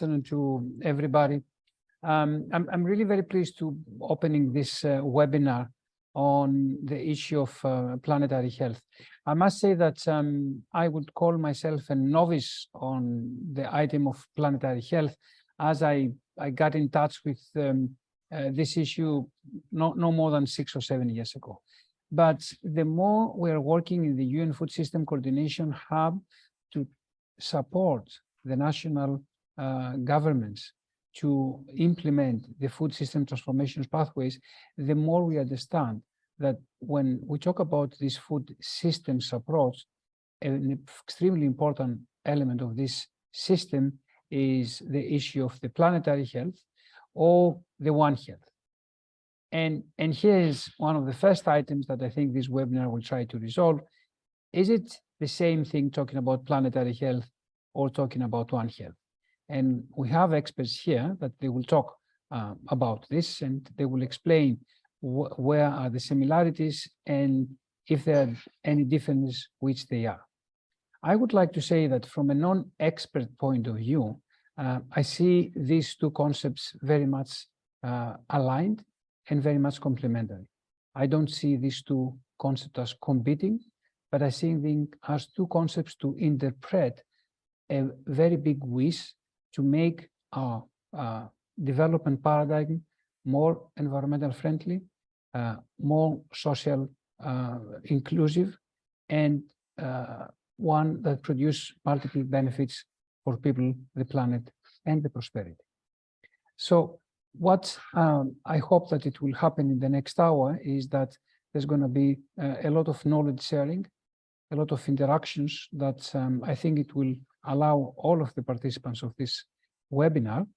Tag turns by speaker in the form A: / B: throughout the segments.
A: afternoon to everybody. I'm really very pleased to opening this webinar on the issue of planetary health. I must say that I would call myself a novice on the item of planetary health, as I got in touch with this issue no more than 6 or 7 years ago. But the more we're working in the UN Food System Coordination Hub to support the national governments to implement the food system transformation pathways, the more we understand that when we talk about this food systems approach, an extremely important element of this system is the issue of the planetary health or the One Health. And here is one of the first items that I think this webinar will try to resolve. Is it the same thing talking about planetary health or talking about One Health? And we have experts here that they will talk about this, and they will explain where are the similarities and if there are any differences, which they are. I would like to say that from a non-expert point of view, I see these two concepts very much aligned and very much complementary. I don't see these two concepts as competing, but I see them as two concepts to interpret a very big wish to make our development paradigm more environmental friendly, more social inclusive, and one that produces multiple benefits for people, the planet, and the prosperity. So what I hope that it will happen in the next hour is that there's going to be a lot of knowledge sharing, a lot of interactions that I think it will allow all of the participants of this webinar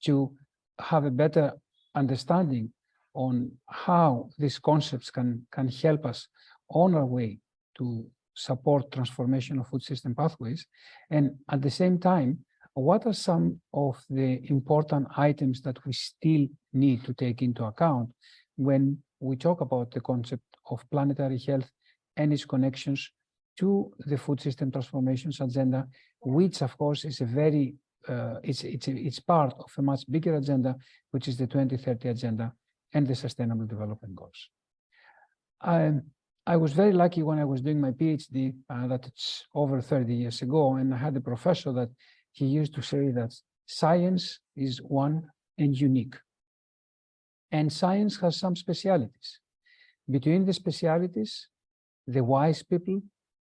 A: to have a better understanding on how these concepts can help us on our way to support transformation of food system pathways. And at the same time, what are some of the important items that we still need to take into account when we talk about the concept of planetary health and its connections to the food system transformations agenda, which of course is a very it's part of a much bigger agenda, which is the 2030 agenda and the Sustainable Development Goals. I was very lucky when I was doing my PhD, that it's over 30 years ago, and I had a professor that he used to say that science is one and unique. And science has some specialities. Between the specialities, the wise people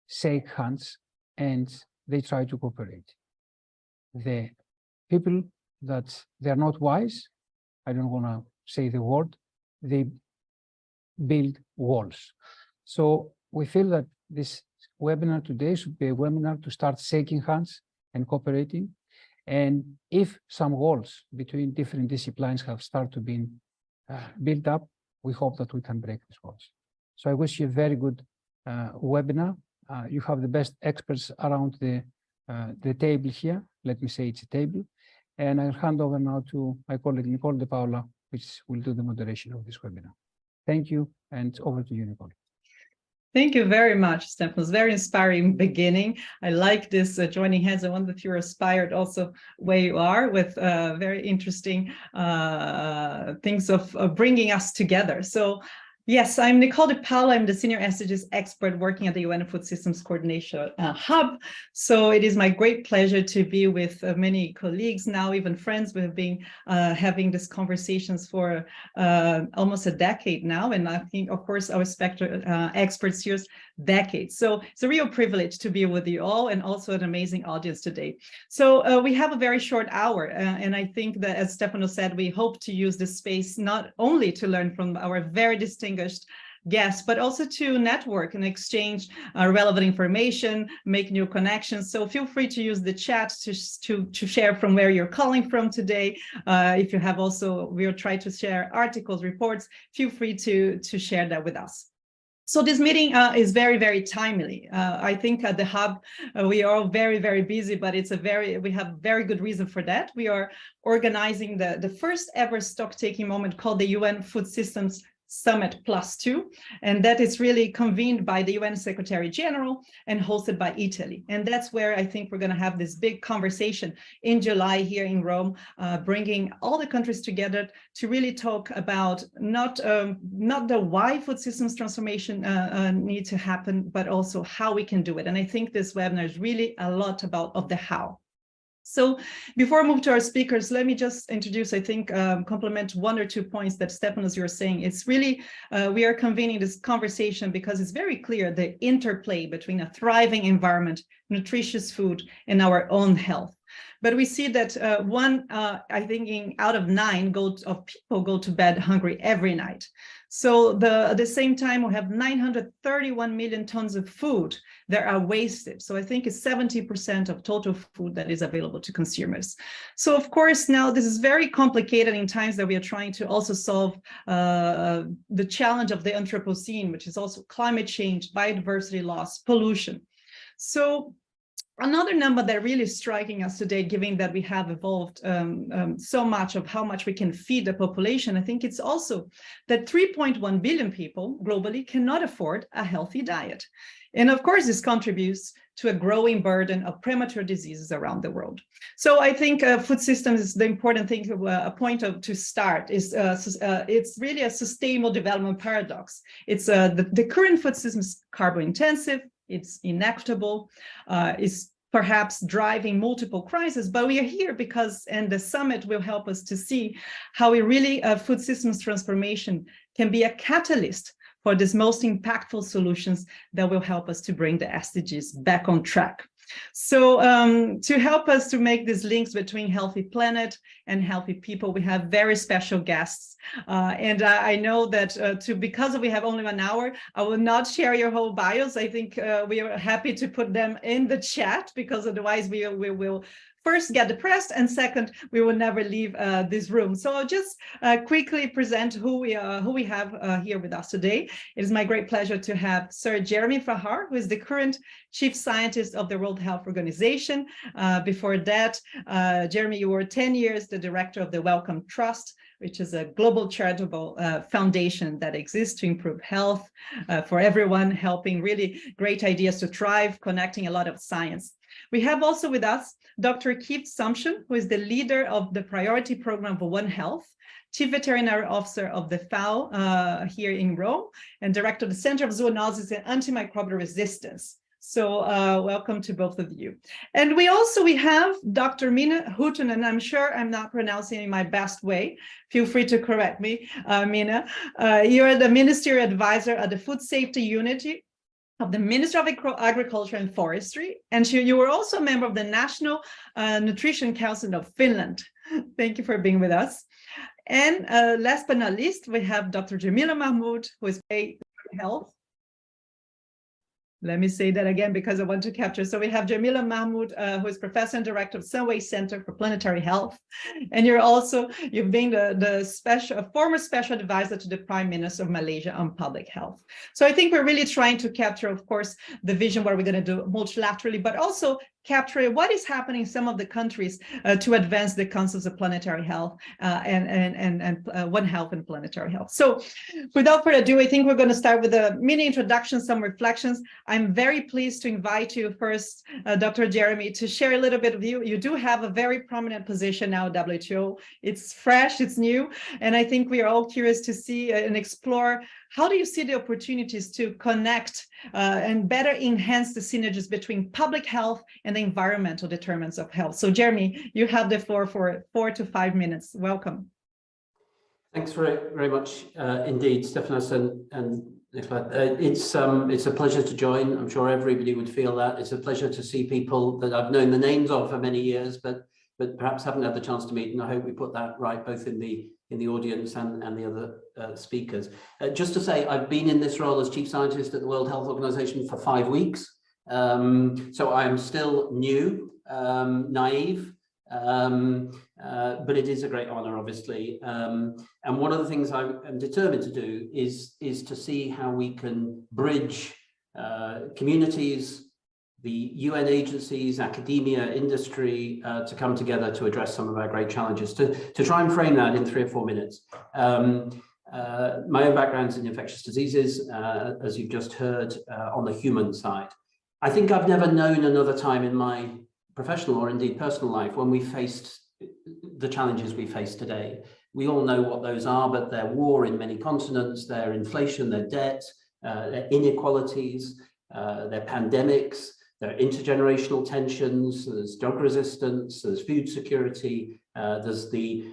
A: shake hands and they try to cooperate. The people that they're not wise, I don't want to say the word, they build walls. So we feel that this webinar today should be a webinar to start shaking hands and cooperating. And if some walls between different disciplines have started to be built up, we hope that we can break these walls. So I wish you a very good webinar. You have the best experts around the table here. Let me say it's a table. And I'll hand over now to my colleague Nicole de Paula, which will do the moderation of this webinar. Thank you, and over to you, Nicole.
B: Thank you very much, Stefan. It was a very inspiring beginning. I like this joining hands. I wonder if you're inspired also where you are with very interesting things of bringing us together. So yes, I'm Nicole de Paula. I'm the Senior SDGs expert working at the UN Food Systems Coordination Hub. So it is my great pleasure to be with many colleagues, now even friends. We have been having these conversations for almost a decade now. And I think, of course, our experts here decades. So it's a real privilege to be with you all, and also an amazing audience today. So we have a very short hour. And I think that, as Stefano said, we hope to use this space not only to learn from our very distinguished guests, but also to network and exchange relevant information, make new connections. So feel free to use the chat to share from where you're calling from today. If you have also, we'll try to share articles, reports, feel free to share that with us. So this meeting is very, very timely. I think at the Hub, we are all very, very busy, but we have very good reason for that. We are organizing the first ever stock-taking moment called the UN Food Systems Summit +2, and that is really convened by the UN Secretary General and hosted by Italy. And that's where I think we're going to have this big conversation in July here in Rome, bringing all the countries together to really talk about not the why food systems transformation need to happen, but also how we can do it. And I think this webinar is really a lot of the how. So before I move to our speakers, let me just introduce, I think, complement one or two points that Stefanos, you're saying. It's really, we are convening this conversation because it's very clear the interplay between a thriving environment, nutritious food, and our own health. But we see that I think out of 9 people go to bed hungry every night. So at the same time, we have 931 million tons of food that are wasted. So I think it's 70% of total food that is available to consumers. So of course, now this is very complicated in times that we are trying to also solve the challenge of the Anthropocene, which is also climate change, biodiversity loss, pollution. So another number that really is striking us today, given that we have evolved so much of how much we can feed the population, I think it's also that 3.1 billion people globally cannot afford a healthy diet. And of course, this contributes to a growing burden of premature diseases around the world. So I think food systems is the important thing, a point to start is it's really a sustainable development paradox. It's the current food system is carbon intensive, it's inequitable, is perhaps driving multiple crises, but we are here because, and the summit will help us to see how we really, food systems transformation can be a catalyst for these most impactful solutions that will help us to bring the SDGs back on track. So to help us to make these links between healthy planet and healthy people, we have very special guests. And I know that because we have only 1 hour, I will not share your whole bios. I think we are happy to put them in the chat because otherwise we will first get depressed, and second, we will never leave this room. So I'll just quickly present who we have here with us today. It is my great pleasure to have Sir Jeremy Farrar, who is the current Chief Scientist of the World Health Organization. Before that, Jeremy, you were 10 years the Director of the Wellcome Trust, which is a global charitable foundation that exists to improve health for everyone, helping really great ideas to thrive, connecting a lot of science. We have also with us Dr. Sumption, who is the leader of the Priority Program for One Health, Chief Veterinary Officer of the FAO here in Rome, and Director of the Center of Zoonosis and Antimicrobial Resistance. So welcome to both of you. And we have Dr. Minna Huttunen, and I'm sure I'm not pronouncing it in my best way. Feel free to correct me, Minna. You're the Ministerial Advisor at the Food Safety Unit of the Ministry of Agriculture and Forestry, and you were also a member of the National Nutrition Council of Finland. Thank you for being with us. And last but not least, we have Dr. Jemilah Mahmood, who is health. Let me say that again because I want to capture. So we have Jemilah Mahmood, who is Professor and Director of Sunway Center for Planetary Health. And you've been the former special advisor to the Prime Minister of Malaysia on public health. So I think we're really trying to capture, of course, the vision where we're going to do multilaterally, but also capture what is happening in some of the countries to advance the concepts of planetary health and One Health and planetary health. So without further ado, I think we're going to start with a mini introduction, some reflections. I'm very pleased to invite you first, Dr. Jeremy, to share a little bit of you. You do have a very prominent position now at WHO. It's fresh, it's new, and I think we are all curious to see and explore how do you see the opportunities to connect and better enhance the synergies between public health and the environmental determinants of health? So Jeremy, you have the floor for 4 to 5 minutes. Welcome.
C: Thanks very much indeed, Stefanos and Nicole. It's a pleasure to join. I'm sure everybody would feel that. It's a pleasure to see people that I've known the names of for many years, but perhaps haven't had the chance to meet, and I hope we put that right, both in the audience and the other speakers. Just to say, I've been in this role as Chief Scientist at the World Health Organization for 5 weeks. So I'm still new, naive, but it is a great honor, obviously. And one of the things I'm determined to do is to see how we can bridge communities, the UN agencies, academia, industry, to come together to address some of our great challenges. To try and frame that in 3 or 4 minutes. My own background's in infectious diseases, as you've just heard, on the human side. I think I've never known another time in my professional or indeed personal life when we faced the challenges we face today. We all know what those are, but they're war in many continents, they're inflation, they're debt, they're inequalities, they're pandemics, there are intergenerational tensions, there's drug resistance, there's food security, there's the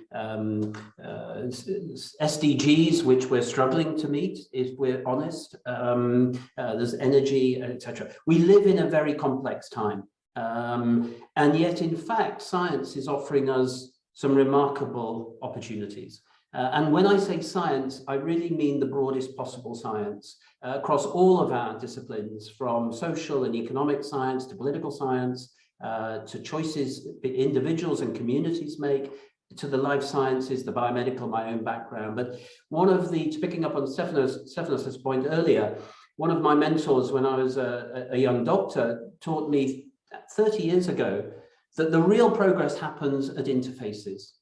C: SDGs, which we're struggling to meet, if we're honest. There's energy, etc. We live in a very complex time. And yet, in fact, science is offering us some remarkable opportunities. And when I say science, I really mean the broadest possible science across all of our disciplines, from social and economic science to political science, to choices individuals and communities make, to the life sciences, the biomedical, my own background. But one of the, picking up on Stefanos's point earlier, one of my mentors when I was a young doctor taught me 30 years ago that the real progress happens at interfaces.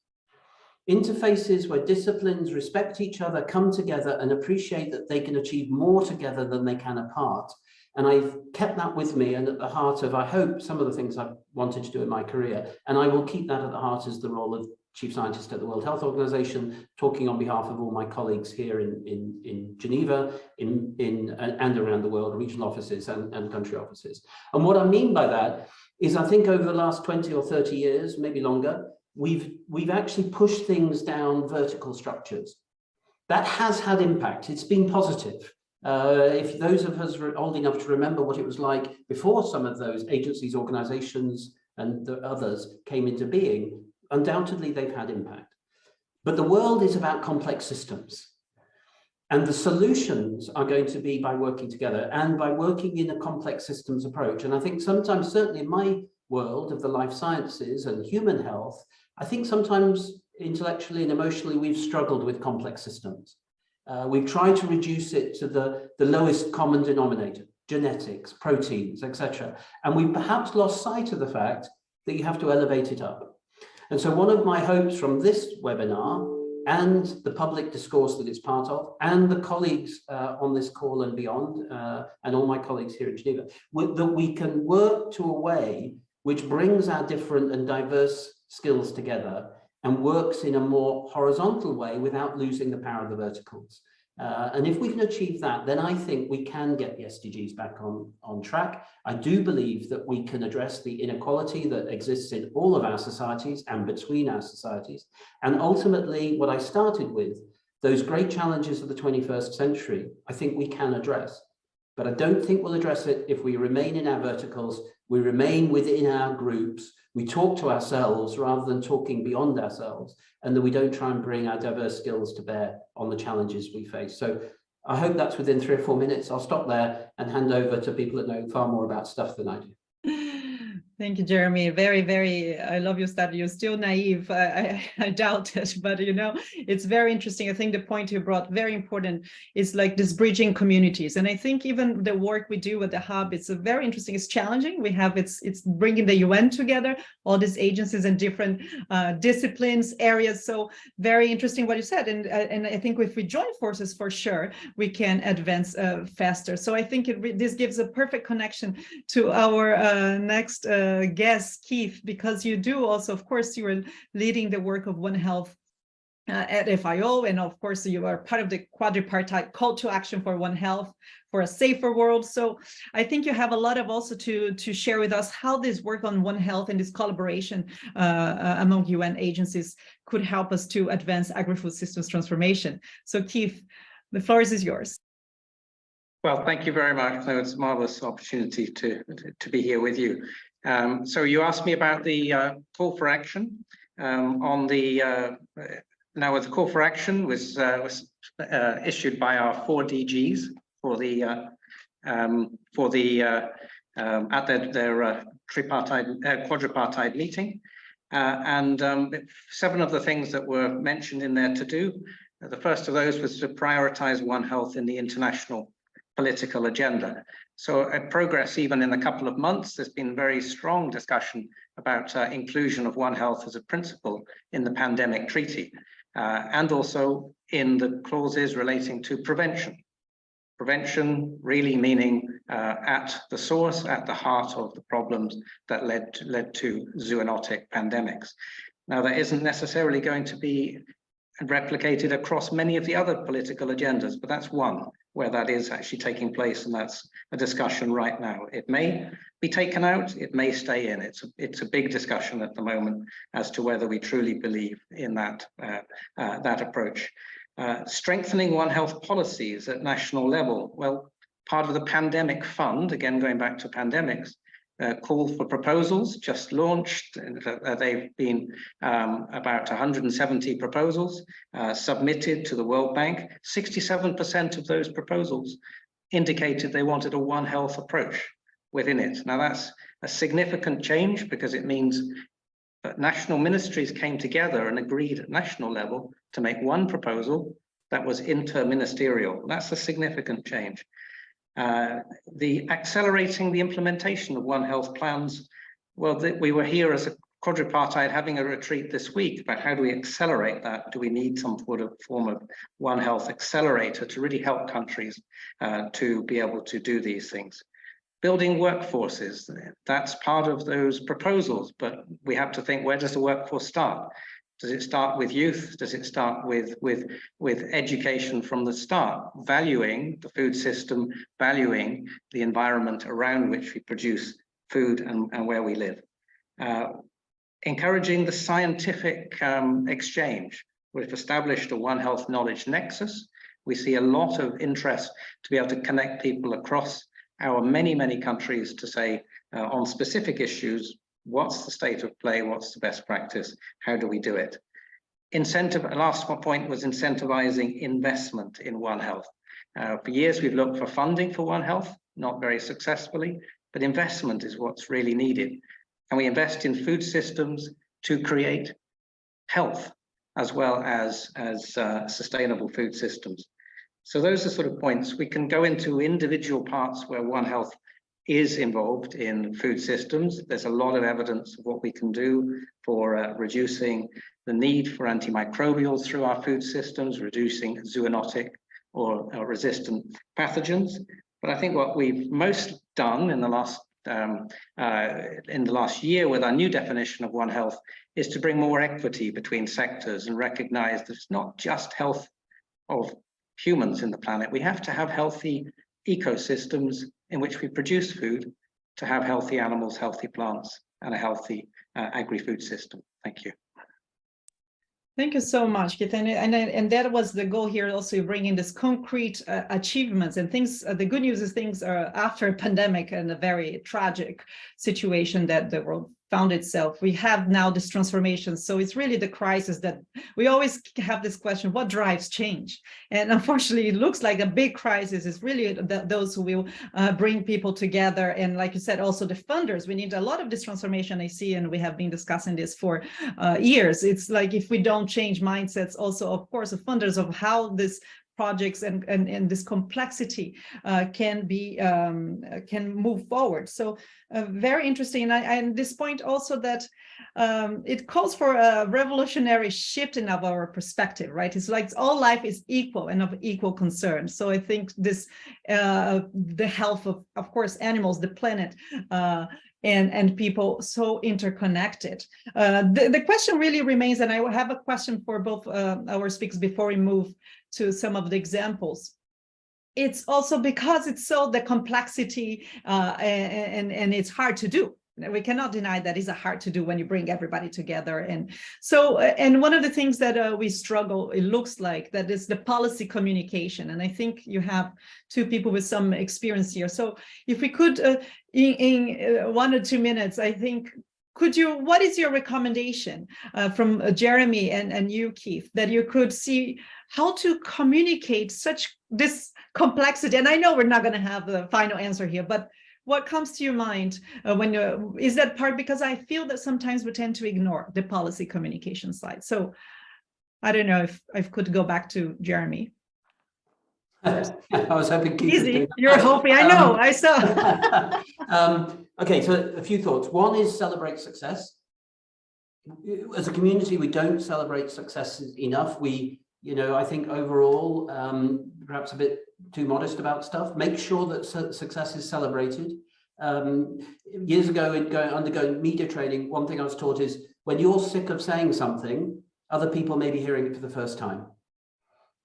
C: Interfaces where disciplines respect each other, come together and appreciate that they can achieve more together than they can apart. And I've kept that with me and at the heart of, I hope, some of the things I've wanted to do in my career. And I will keep that at the heart as the role of Chief Scientist at the World Health Organization, talking on behalf of all my colleagues here in Geneva, and around the world, regional offices and country offices. And what I mean by that is I think over the last 20 or 30 years, maybe longer, we've actually pushed things down vertical structures. That has had impact. It's been positive. If those of us are old enough to remember what it was like before some of those agencies, organizations, and the others came into being, undoubtedly they've had impact. But the world is about complex systems. And the solutions are going to be by working together and by working in a complex systems approach. And I think sometimes, certainly in my world of the life sciences and human health, I think sometimes intellectually and emotionally, we've struggled with complex systems. We've tried to reduce it to the lowest common denominator, genetics, proteins, etc. And we've perhaps lost sight of the fact that you have to elevate it up. And so one of my hopes from this webinar and the public discourse that it's part of, and the colleagues on this call and beyond, and all my colleagues here in Geneva, that we can work to a way which brings our different and diverse skills together and works in a more horizontal way without losing the power of the verticals. And if we can achieve that, then I think we can get the SDGs back on track. I do believe that we can address the inequality that exists in all of our societies and between our societies. And ultimately, what I started with, those great challenges of the 21st century, I think we can address. But I don't think we'll address it if we remain in our verticals, we remain within our groups, we talk to ourselves rather than talking beyond ourselves, and that we don't try and bring our diverse skills to bear on the challenges we face. So I hope that's within 3 or 4 minutes. I'll stop there and hand over to people that know far more about stuff than I do.
B: Thank you, Jeremy. Very, very, I love your study. You're still naive. I doubt it, but you know, it's very interesting. I think the point you brought, very important, is like this bridging communities. And I think even the work we do with the hub, it's a very interesting, it's challenging. We have, it's bringing the UN together, all these agencies and different disciplines, areas. So very interesting what you said. And I think if we join forces, for sure, we can advance faster. So I think this gives a perfect connection to our next guest, Keith, because you do also, of course, you are leading the work of One Health at FIO, and of course you are part of the quadripartite call to action for One Health, for a safer world. So I think you have a lot of also to share with us how this work on One Health and this collaboration among UN agencies could help us to advance agri-food systems transformation. So Keith, the floor is yours.
D: Well, thank you very much. So it's a marvelous opportunity to be here with you. So you asked me about the call for action. Now, the call for action was issued by our 4 DGs for the at their quadripartite meeting, and 7 of the things that were mentioned in there to do. The first of those was to prioritize One Health in the international political agenda. So progress, even in a couple of months, there's been very strong discussion about inclusion of One Health as a principle in the pandemic treaty. and also in the clauses relating to prevention. Prevention really meaning at the source, at the heart of the problems that led to zoonotic pandemics. Now, that isn't necessarily going to be replicated across many of the other political agendas, but that's one where that is actually taking place, and that's a discussion right now. It may be taken out, it may stay in. It's a big discussion at the moment as to whether we truly believe in that approach. Strengthening One Health policies at national level. Well, part of the pandemic fund, again going back to pandemics, call for proposals just launched. They've been about 170 proposals submitted to the World Bank. 67% of those proposals indicated they wanted a One Health approach within it. Now that's a significant change because it means that national ministries came together and agreed at national level to make one proposal that was interministerial. That's a significant change. The accelerating the implementation of One Health plans. Well, we were here as a quadripartite having a retreat this week about how do we accelerate that? Do we need some form of One Health accelerator to really help countries to be able to do these things? Building workforces, that's part of those proposals, but we have to think, where does the workforce start? Does it start with youth? Does it start with education from the start, valuing the food system, valuing the environment around which we produce food and where we live? Encouraging the scientific exchange. We've established a One Health knowledge nexus. We see a lot of interest to be able to connect people across our many countries to say on specific issues, what's the state of play? What's the best practice? How do we do it? Last point was incentivizing investment in One Health. For years, we've looked for funding for One Health, not very successfully, but investment is what's really needed. And we invest in food systems to create health as well as sustainable food systems. So those are sort of points. We can go into individual parts where One Health is involved in food systems. There's a lot of evidence of what we can do for reducing the need for antimicrobials through our food systems, reducing zoonotic or resistant pathogens. But I think what we've most done in the last year with our new definition of One Health is to bring more equity between sectors and recognize that it's not just health of humans in the planet. We have to have healthy ecosystems in which we produce food to have healthy animals, healthy plants, and a healthy agri-food system. Thank you.
B: Thank you so much, Keith. And that was the goal here, also bringing this concrete achievements and things. The good news is things are after a pandemic and a very tragic situation that the world found itself. We have now this transformation. So it's really the crisis that we always have this question, what drives change? And unfortunately, it looks like a big crisis is really those who will bring people together. And like you said, also the funders, we need a lot of this transformation I see, and we have been discussing this for years. It's like if we don't change mindsets, also, of course, the funders of how this projects and this complexity can move forward. So very interesting. And this point also that it calls for a revolutionary shift in our perspective, right? It's like all life is equal and of equal concern. So I think this, the health of course, animals, the planet, and people so interconnected. The question really remains, and I have a question for both our speakers before we move to some of the examples. It's also because it's so the complexity and it's hard to do. We cannot deny that is hard to do when you bring everybody together. And so, and one of the things that we struggle, it looks like, that is the policy communication. And I think you have two people with some experience here. So if we could, in 1 or 2 minutes, I think, what is your recommendation from Jeremy and you, Keith, that you could see how to communicate this complexity? And I know we're not going to have the final answer here, but what comes to your mind is that part? Because I feel that sometimes we tend to ignore the policy communication side. So I don't know if I could go back to Jeremy.
C: I was hoping Keith
B: easy. You're hoping. I know. I saw.
C: Okay, so a few thoughts. One is celebrate success. as a community, we don't celebrate successes enough. I think overall, perhaps a bit too modest about stuff. Make sure that success is celebrated. Years ago, undergoing media training, one thing I was taught is when you're sick of saying something, other people may be hearing it for the first time.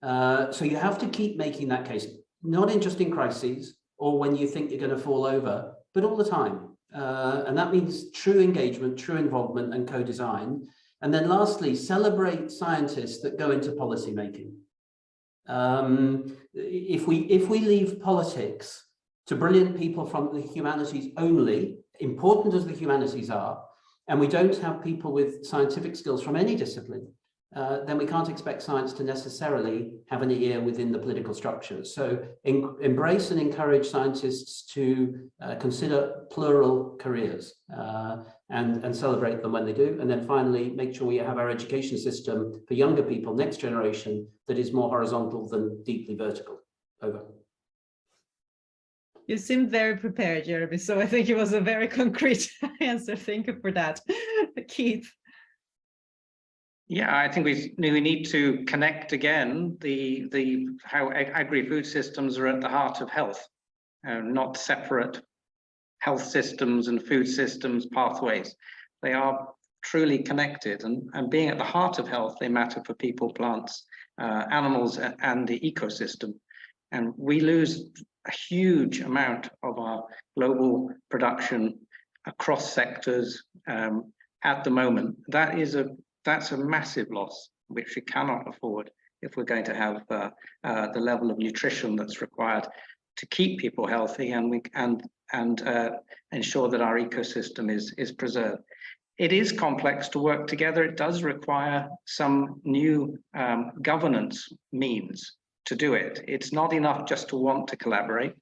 C: So you have to keep making that case, not in just in crises or when you think you're going to fall over, but all the time. And that means true engagement, true involvement, and co-design. And then lastly, celebrate scientists that go into policy making. If we leave politics to brilliant people from the humanities only, important as the humanities are, and we don't have people with scientific skills from any discipline, then we can't expect science to necessarily have an ear within the political structures. So embrace and encourage scientists to consider plural careers and celebrate them when they do. And then finally, make sure we have our education system for younger people, next generation, that is more horizontal than deeply vertical. Over.
B: You seemed very prepared, Jeremy, so I think it was a very concrete answer. Thank you for that. Keith.
D: Yeah, I think we need to connect again how agri-food systems are at the heart of health, not separate health systems and food systems pathways. They are truly connected, and being at the heart of health, they matter for people, plants, animals, and the ecosystem. And we lose a huge amount of our global production across sectors at the moment. That's a massive loss, which we cannot afford if we're going to have the level of nutrition that's required to keep people healthy and ensure that our ecosystem is preserved. It is complex to work together. It does require some new governance means to do it. It's not enough just to want to collaborate.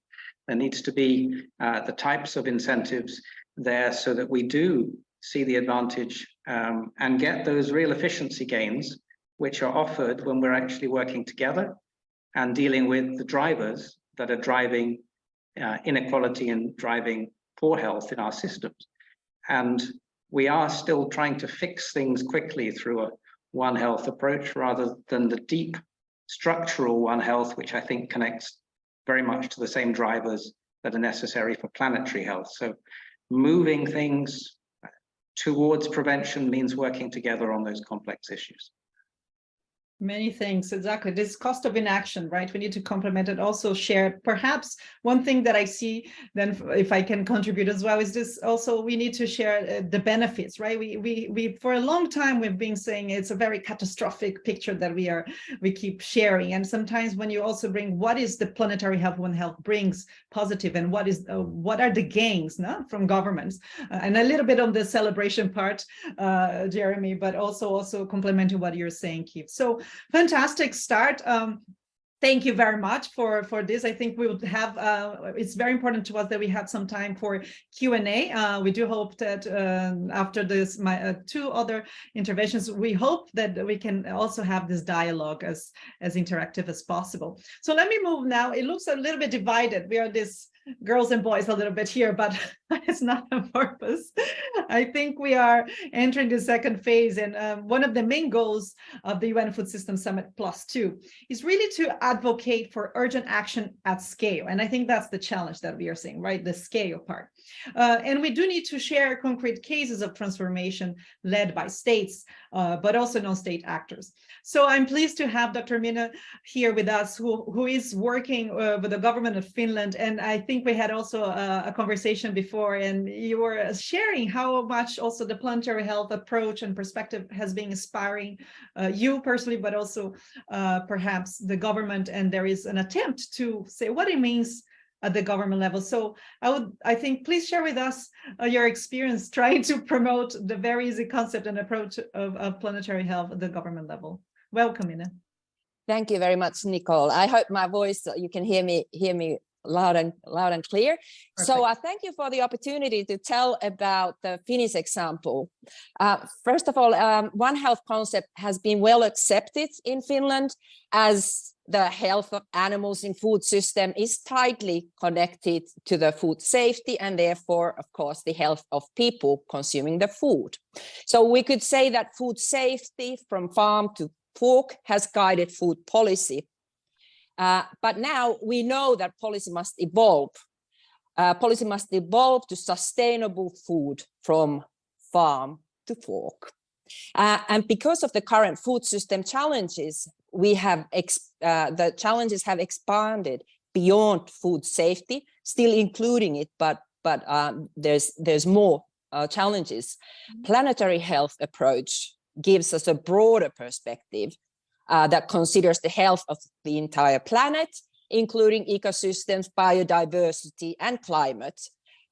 D: There needs to be the types of incentives there so that we do see the advantage and get those real efficiency gains, which are offered when we're actually working together and dealing with the drivers that are driving inequality and driving poor health in our systems. And we are still trying to fix things quickly through a One Health approach rather than the deep structural One Health, which I think connects very much to the same drivers that are necessary for planetary health. So moving things towards prevention means working together on those complex issues.
B: Many things, exactly. This cost of inaction, right? We need to complement it, also share. Perhaps one thing that I see, then if I can contribute as well, is this also we need to share the benefits, right? We for a long time we've been saying it's a very catastrophic picture that we keep sharing, and sometimes when you also bring what is the planetary health, One Health brings positive, and what are the gains from governments, and a little bit on the celebration part, Jeremy, but also complementing what you're saying, Keith. So. Fantastic start. Thank you very much for this. I think we would have, it's very important to us that we have some time for Q&A. We do hope that after this, my two other interventions, we hope that we can also have this dialogue as interactive as possible. So let me move now. It looks a little bit divided. We are this girls and boys a little bit here, but it's not on purpose. I think we are entering the second phase, and one of the main goals of the UN Food System Summit +2 is really to advocate for urgent action at scale. And I think that's the challenge that we are seeing, right? The scale part. And we do need to share concrete cases of transformation led by states, but also non-state actors. So I'm pleased to have Dr. Minna here with us, who is working with the government of Finland. And I think we had also a conversation before, and you were sharing how much also the planetary health approach and perspective has been inspiring you personally, but also perhaps the government. And there is an attempt to say what it means at the government level. So I think, please share with us your experience trying to promote the very easy concept and approach of planetary health at the government level. Welcome, Minna.
E: Thank you very much, Nicole. I hope my voice, you can hear me loud and clear.
B: Perfect.
E: So thank you for the opportunity to tell about the Finnish example. First of all, One Health concept has been well accepted in Finland as the health of animals in food system is tightly connected to the food safety and therefore, of course, the health of people consuming the food. So we could say that food safety from farm to fork has guided food policy. But now we know that policy must evolve. Policy must evolve to sustainable food from farm to fork. And because of the current food system challenges, the challenges have expanded beyond food safety, still including it, but there's more challenges. Planetary health approach gives us a broader perspective that considers the health of the entire planet, including ecosystems, biodiversity, and climate.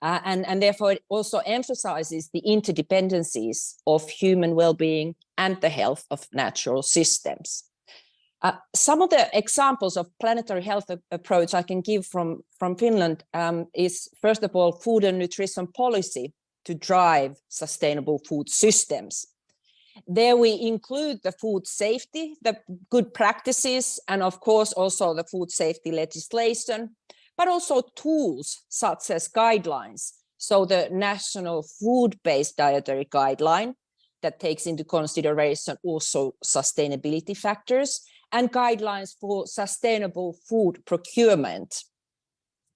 E: And therefore, it also emphasizes the interdependencies of human well-being and the health of natural systems. Some of the examples of planetary health approach I can give from Finland is, first of all, food and nutrition policy to drive sustainable food systems. There we include the food safety, the good practices, and of course also the food safety legislation, but also tools such as guidelines. So the National Food-Based Dietary Guideline that takes into consideration also sustainability factors, and guidelines for sustainable food procurement.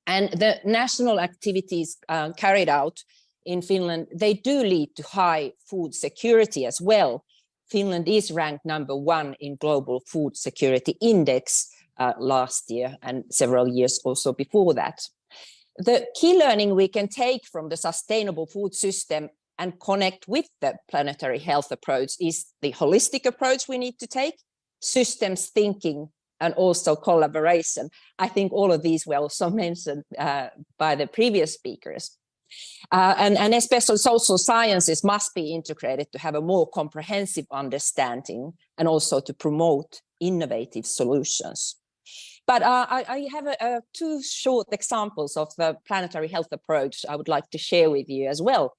E: And the national activities carried out in Finland, they do lead to high food security as well. Finland is ranked #1 in Global Food Security Index last year and several years also before that. The key learning we can take from the sustainable food system and connect with the planetary health approach is the holistic approach we need to take, systems thinking, and also collaboration. I think all of these were also mentioned by the previous speakers. And especially social sciences must be integrated to have a more comprehensive understanding and also to promote innovative solutions. But I have two short examples of the planetary health approach I would like to share with you as well.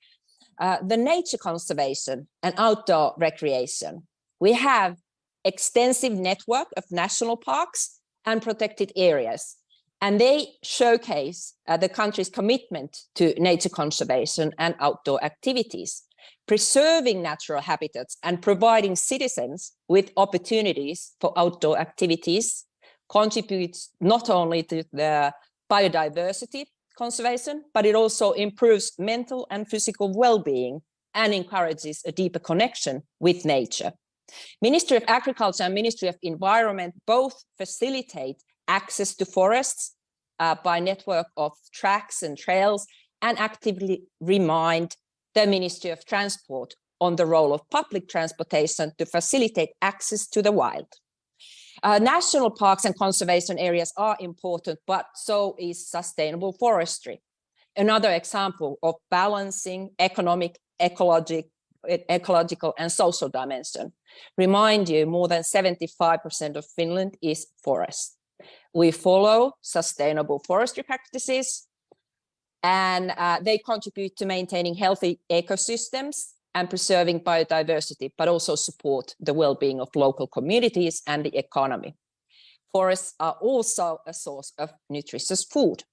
E: The nature conservation and outdoor recreation. We have extensive network of national parks and protected areas, and they showcase the country's commitment to nature conservation and outdoor activities, preserving natural habitats and providing citizens with opportunities for outdoor activities contributes not only to the biodiversity conservation, but it also improves mental and physical well-being and encourages a deeper connection with nature. Ministry of Agriculture and Ministry of Environment both facilitate access to forests by network of tracks and trails, and actively remind the Ministry of Transport on the role of public transportation to facilitate access to the wild. National parks and conservation areas are important, but so is sustainable forestry. Another example of balancing economic, ecological and social dimension. Remind you, more than 75% of Finland is forest. We follow sustainable forestry practices, and they contribute to maintaining healthy ecosystems and preserving biodiversity, but also support the well-being of local communities and the economy. Forests are also a source of nutritious food.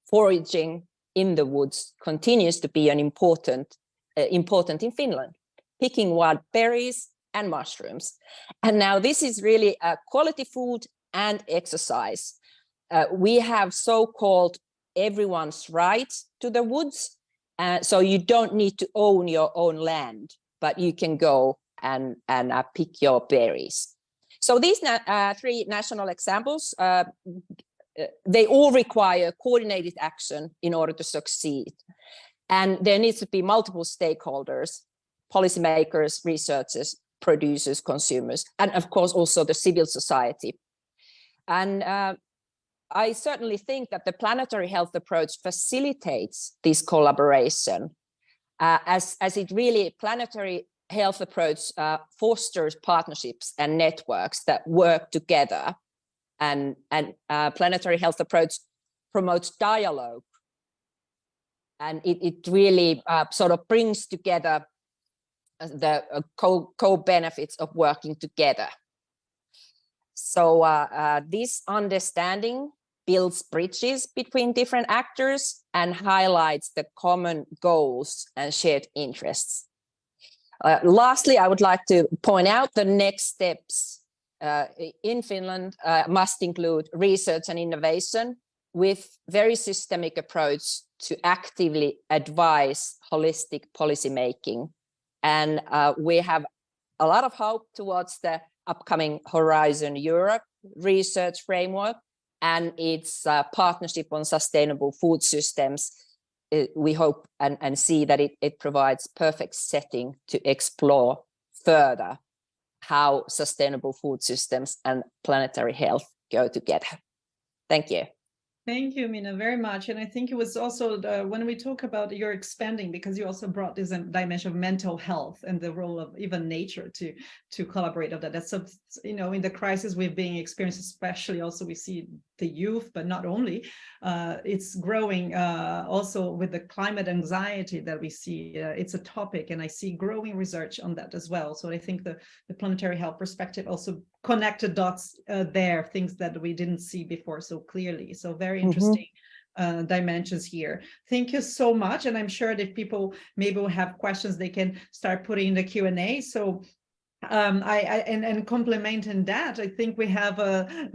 E: Foraging in the woods continues to be an important in Finland, picking wild berries and mushrooms. And now this is really a quality food and exercise. We have so-called everyone's right to the woods. So you don't need to own your own land, but you can go and pick your berries. So these three national examples, they all require coordinated action in order to succeed. And there needs to be multiple stakeholders, policymakers, researchers, producers, consumers, and of course also the civil society. And I certainly think that the planetary health approach facilitates this collaboration, as it really, planetary health approach fosters partnerships and networks that work together, and planetary health approach promotes dialogue, and it really sort of brings together the co-benefits of working together. So this understanding builds bridges between different actors and highlights the common goals and shared interests. Lastly, I would like to point out the next steps in Finland must include research and innovation with very systemic approach to actively advise holistic policymaking. And we have a lot of hope towards the upcoming Horizon Europe research framework and its partnership on sustainable food systems. We hope and see that it provides perfect setting to explore further how sustainable food systems and planetary health go together. Thank you.
B: Thank you, Minna, very much. And I think it was also when we talk about your expanding, because you also brought this dimension of mental health and the role of even nature to collaborate on that. That's, you know, in the crisis we've been experiencing, especially also we see the youth, but not only, it's growing also with the climate anxiety that we see. It's a topic, and I see growing research on that as well. So I think the planetary health perspective also connected dots there, things that we didn't see before so clearly. So very interesting dimensions here. Thank you so much. And I'm sure that if people maybe will have questions, they can start putting in the Q&A. So and complementing that, I think we have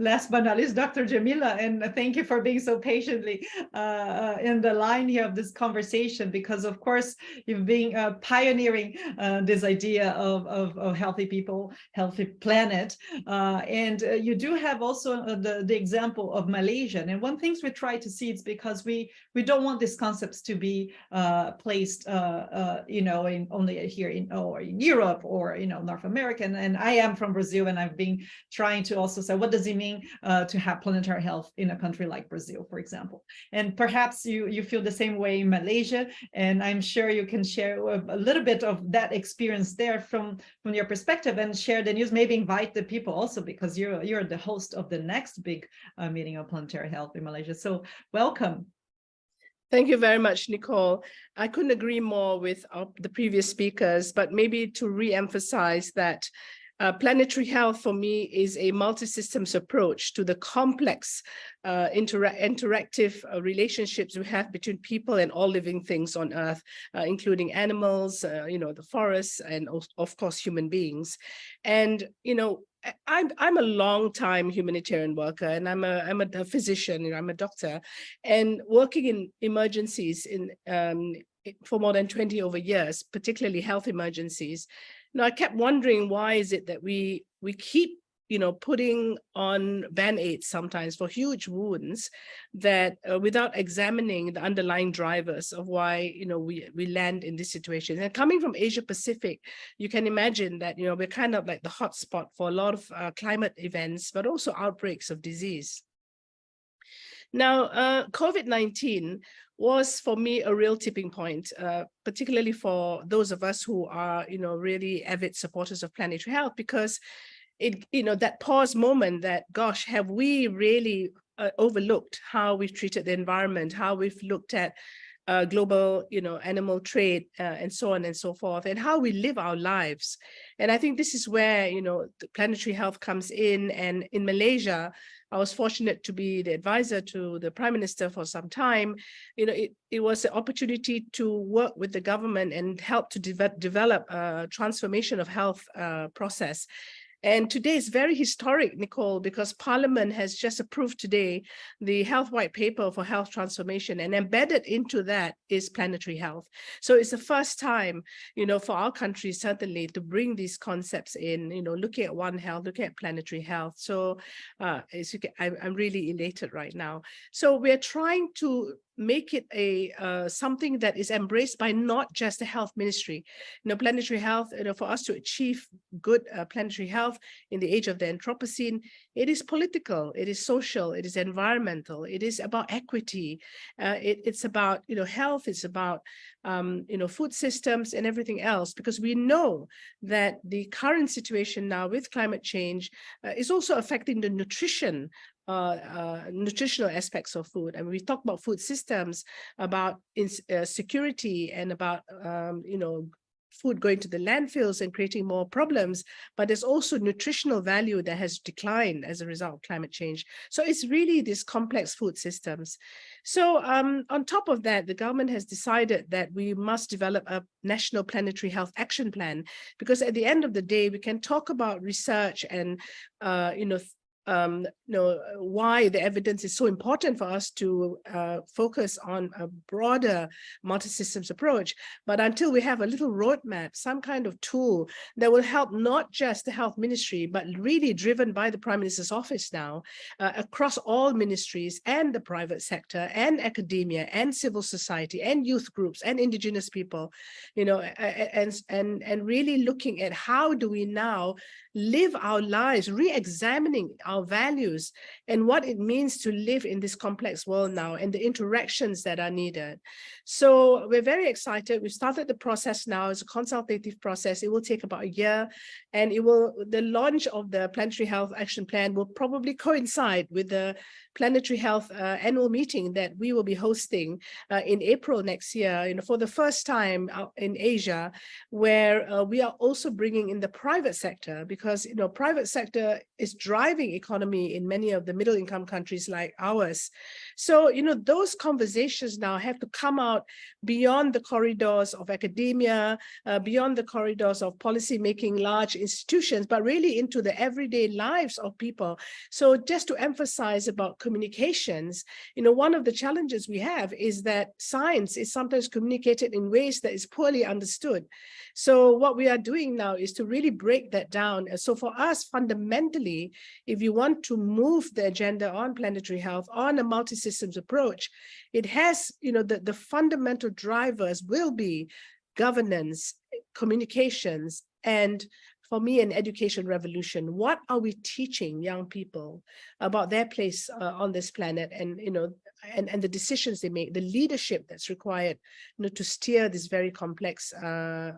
B: last but not least, Dr. Jemilah, and thank you for being so patiently in the line here of this conversation, because of course you've been pioneering this idea of healthy people, healthy planet, and you do have also the example of Malaysia. And one thing we try to see, it's because we don't want these concepts to be placed, you know, in only here in Europe or, you know, North America. And I am from Brazil, and I've been trying to also say, what does it mean to have planetary health in a country like Brazil, for example? And perhaps you feel the same way in Malaysia, and I'm sure you can share a little bit of that experience there from your perspective, and share the news, maybe invite the people also, because you're the host of the next big meeting on planetary health in Malaysia. So welcome.
F: Thank you very much, Nicole. I couldn't agree more with the previous speakers, but maybe to re-emphasize that planetary health for me is a multi-systems approach to the complex interactive relationships we have between people and all living things on Earth, including animals, you know, the forests, and of course human beings. And you know, I'm a long-time humanitarian worker, and I'm a physician, you know, I'm a doctor, and working in emergencies for more than 20 over years, particularly health emergencies. Now, I kept wondering, why is it that we keep, you know, putting on band-aids sometimes for huge wounds that without examining the underlying drivers of why, you know, we land in this situation. And coming from Asia Pacific, you can imagine that, you know, we're kind of like the hotspot for a lot of climate events, but also outbreaks of disease. Now, COVID-19 was for me a real tipping point, particularly for those of us who are, you know, really avid supporters of planetary health, because it, you know, that pause moment that, gosh, have we really overlooked how we've treated the environment, how we've looked at global, you know, animal trade and so on and so forth, and how we live our lives. And I think this is where, you know, the planetary health comes in. And in Malaysia, I was fortunate to be the advisor to the Prime Minister for some time. You know, it was an opportunity to work with the government and help to develop a transformation of health process. And today is very historic, Nicole, because Parliament has just approved today the Health White Paper for Health Transformation, and embedded into that is planetary health. So it's the first time, you know, for our country, certainly, to bring these concepts in, you know, looking at One Health, looking at planetary health. So as you can, I'm really elated right now. So we're trying to make it a something that is embraced by not just the health ministry. You know, planetary health, you know, for us to achieve good planetary health in the age of the Anthropocene, it is political, it is social, it is environmental, it is about equity, it's about, you know, health, it's about you know, food systems and everything else, because we know that the current situation now with climate change is also affecting the nutritional aspects of food. And we talk about food systems, about security, and about you know, food going to the landfills and creating more problems, but there's also nutritional value that has declined as a result of climate change. So it's really these complex food systems. So on top of that, the government has decided that we must develop a national planetary health action plan, because at the end of the day, we can talk about research and why the evidence is so important for us to focus on a broader multi-systems approach. But until we have a little roadmap, some kind of tool that will help not just the health ministry, but really driven by the Prime Minister's office now, across all ministries and the private sector and academia and civil society and youth groups and indigenous people, and really looking at how do we now live our lives, re-examining our values and what it means to live in this complex world now and the interactions that are needed. So we're very excited. We've started the process now. It's a consultative process. It will take about a year, and the launch of the Planetary Health Action Plan will probably coincide with the Planetary Health annual meeting that we will be hosting in April next year, for the first time in Asia, where we are also bringing in the private sector, because private sector is driving economy in many of the middle income countries like ours. So those conversations now have to come out beyond the corridors of academia, beyond the corridors of policy making large institutions, but really into the everyday lives of people. So just to emphasize about communications, one of the challenges we have is that science is sometimes communicated in ways that is poorly understood. So what we are doing now is to really break that down. So for us, fundamentally, if you want to move the agenda on planetary health, on a multi-systems approach, it has, the fundamental drivers will be governance, communications, and for me, an education revolution. What are we teaching young people about their place on this planet, and and the decisions they make, the leadership that's required, to steer this very complex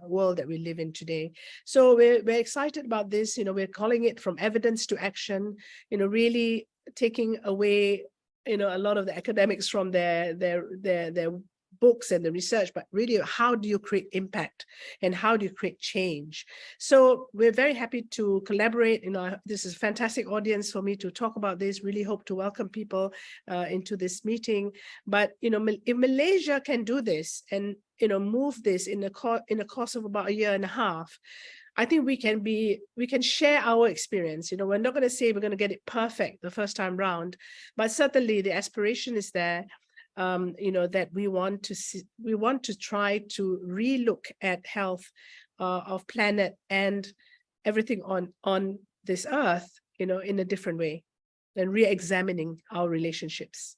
F: world that we live in today. So we're excited about this. We're calling it from evidence to action. Really taking away a lot of the academics from their books and the research, but really how do you create impact and how do you create change? So we're very happy to collaborate. This is a fantastic audience for me to talk about this. Really hope to welcome people into this meeting. But if Malaysia can do this and move this in a course of about a year and a half, I think we can share our experience. We're not going to say we're going to get it perfect the first time round, but certainly the aspiration is there. That we want to try to relook at health of planet and everything on this earth, in a different way, and re-examining our relationships.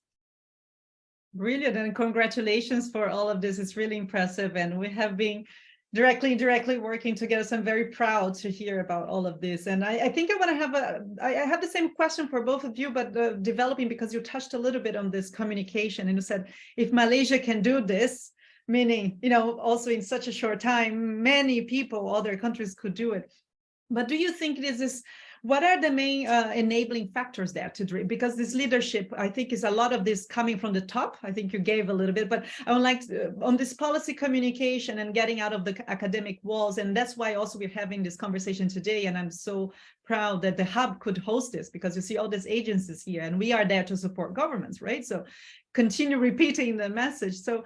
B: Brilliant, and congratulations for all of this. It's really impressive, and we have been directly working together. So I'm very proud to hear about all of this. And I think I want to have I have the same question for both of you, but developing, because you touched a little bit on this communication, and you said, if Malaysia can do this, meaning, also in such a short time, many people, other countries could do it. But do you think what are the main enabling factors there to do? Because this leadership, I think, is a lot of this coming from the top. I think you gave a little bit, but I would like to, on this policy communication and getting out of the academic walls. And that's why also we're having this conversation today. And I'm so proud that the hub could host this, because you see all these agencies here, and we are there to support governments, right? So continue repeating the message. So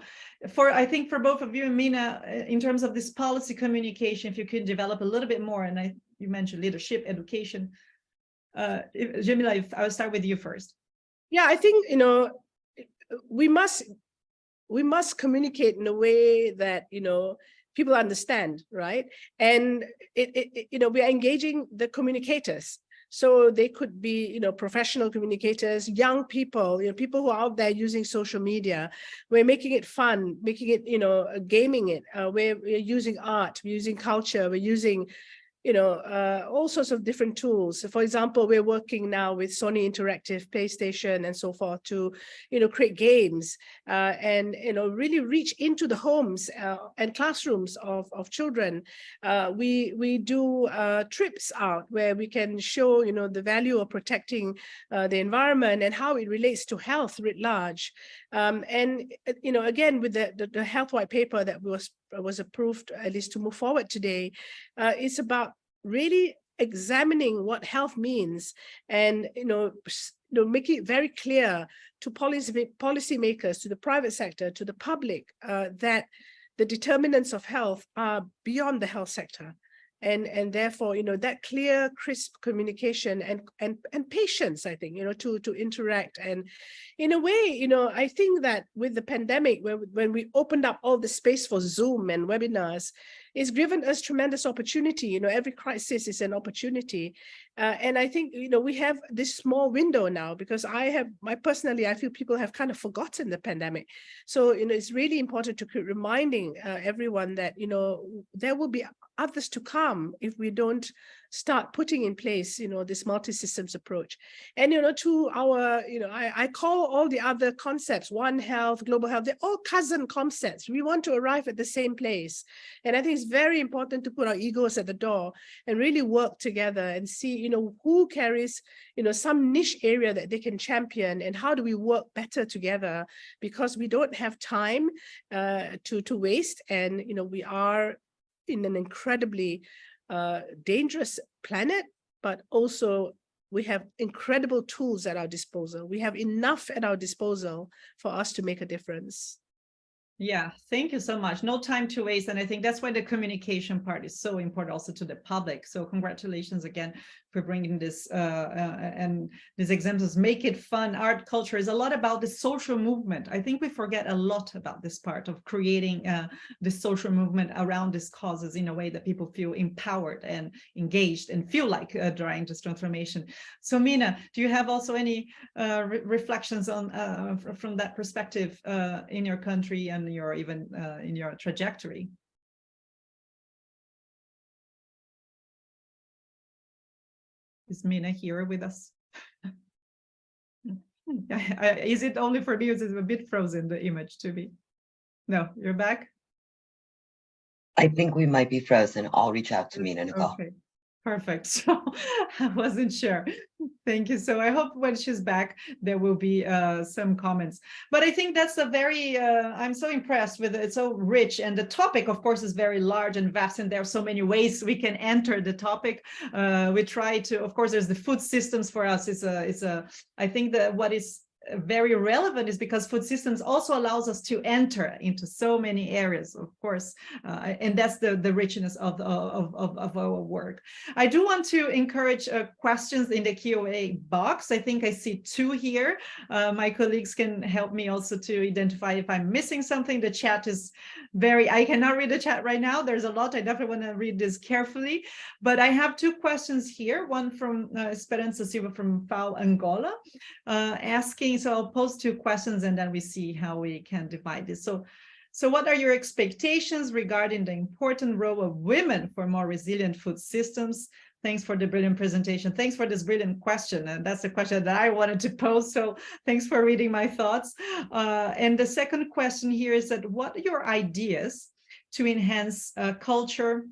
B: I think for both of you and Minna, in terms of this policy communication, if you could develop a little bit more, and you mentioned leadership, education. Jemilah, I'll start with you first.
F: Yeah, I think, we must communicate in a way that, people understand, right? And we are engaging the communicators. So they could be, professional communicators, young people, people who are out there using social media. We're making it fun, making it, gaming it. We're using art, we're using culture, we're using, all sorts of different tools. So for example, we're working now with Sony Interactive, PlayStation, and so forth to, create games and, really reach into the homes and classrooms of children. We do trips out where we can show, the value of protecting the environment and how it relates to health writ large. And again, with the health white paper that was approved, at least to move forward today, it's about really examining what health means, and make it very clear to policymakers, to the private sector, to the public, that the determinants of health are beyond the health sector. And therefore, that clear, crisp communication and patience, I think, to interact. And in a way, I think that with the pandemic, when we opened up all the space for Zoom and webinars, it's given us tremendous opportunity. Every crisis is an opportunity. And I think, we have this small window now, because I feel people have kind of forgotten the pandemic. So, it's really important to keep reminding everyone that, there will be others to come if we don't start putting in place, this multi-systems approach. And, to our, I call all the other concepts, One Health, Global Health, they're all cousin concepts. We want to arrive at the same place. And I think it's very important to put our egos at the door and really work together and see, who carries, some niche area that they can champion, and how do we work better together, because we don't have time to waste. And, we are in an incredibly dangerous planet, but also we have incredible tools at our disposal. We have enough at our disposal for us to make a difference.
B: Yeah, thank you so much. No time to waste. And I think that's why the communication part is so important also to the public. So congratulations again for bringing this and these examples. Make it fun. Art culture is a lot about the social movement. I think we forget a lot about this part of creating the social movement around these causes in a way that people feel empowered and engaged and feel like driving this transformation. So Minna, do you have also any reflections on from that perspective in your country and your even in your trajectory? Is Minna here with us? Is it only for me? Is it a bit frozen, the image to me? No, you're back?
G: I think we might be frozen. I'll reach out to Minna, Nicole.
B: Okay. Perfect. So I wasn't sure. Thank you. So I hope when she's back, there will be some comments. But I think that's a very, I'm so impressed with it. It's so rich. And the topic, of course, is very large and vast. And there are so many ways we can enter the topic. We try to, of course, there's the food systems for us. I think that what is very relevant is because food systems also allows us to enter into so many areas, of course, and that's the richness of our work. I do want to encourage questions in the Q&A box. I think I see two here. My colleagues can help me also to identify if I'm missing something. The chat is I cannot read the chat right now. There's a lot. I definitely want to read this carefully, but I have two questions here. One from Esperanza Silva from FAO Angola, asking, so I'll pose two questions and then we see how we can divide this. So what are your expectations regarding the important role of women for more resilient food systems? Thanks for the brilliant presentation. Thanks for this brilliant question. And that's the question that I wanted to pose. So thanks for reading my thoughts. And the second question here is that what are your ideas to enhance culture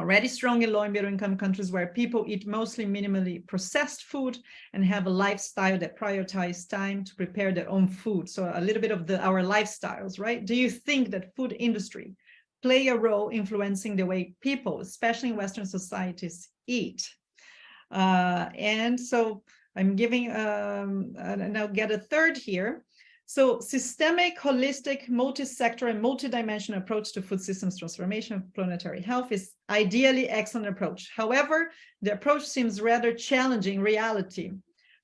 B: already strong in low and middle income countries where people eat mostly minimally processed food and have a lifestyle that prioritizes time to prepare their own food? So a little bit of our lifestyles, right? Do you think that food industry play a role influencing the way people, especially in Western societies, eat? And so I'm giving, and I'll get a third here. So systemic, holistic, multi-sector and multi-dimensional approach to food systems transformation of planetary health is ideally excellent approach. However, the approach seems rather challenging in reality.